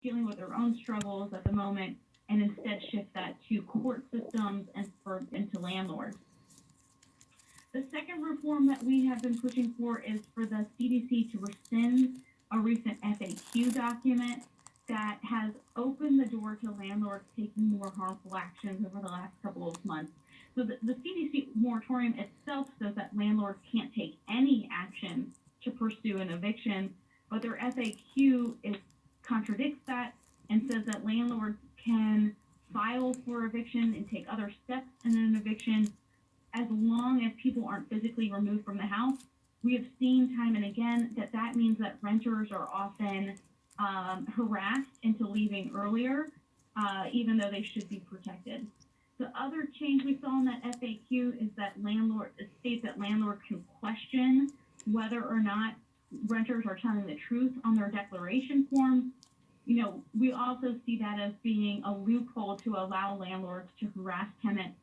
dealing with their own struggles at the moment and instead shift that to court systems and to landlords. The second reform that we have been pushing for is for the CDC to rescind a recent FAQ document that has opened the door to landlords taking more harmful actions over the last couple of months. So the CDC moratorium itself says that landlords can't take any action to pursue an eviction, but their FAQ contradicts that and says that landlords can file for eviction and take other steps in an eviction as long as people aren't physically removed from the house. We have seen time and again that that means that renters are often harassed into leaving earlier, even though they should be protected. The other change we saw in that FAQ is that it states that landlords can question whether or not renters are telling the truth on their declaration forms. We also see that as being a loophole to allow landlords to harass tenants.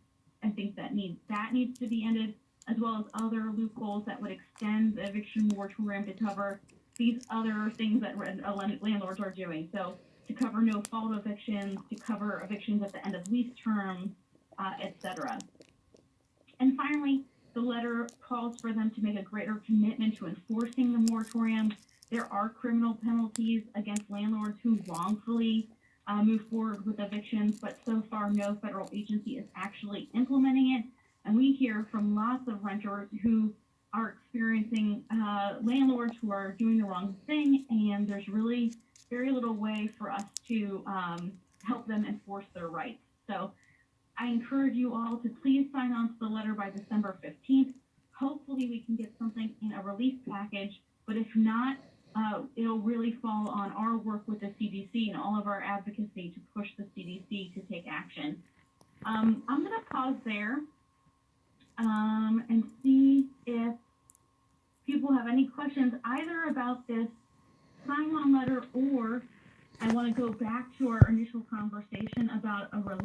I think that needs to be ended, as well as other loopholes that would extend the eviction moratorium to cover these other things that landlords are doing. So to cover no-fault evictions, to cover evictions at the end of lease terms, etc. And finally, the letter calls for them to make a greater commitment to enforcing the moratorium. There are criminal penalties against landlords who wrongfully move forward with evictions, but so far no federal agency is actually implementing it. And we hear from lots of renters who are experiencing landlords who are doing the wrong thing, and there's really very little way for us to help them enforce their rights. So I encourage you all to please sign on to the letter by December 15th. Hopefully we can get something in a relief package, but if not, it'll really fall on our work with the CDC and all of our advocacy to push the CDC to take action. I'm going to pause there and see if people have any questions either about this sign-on letter, or I want to go back to our initial conversation about a relief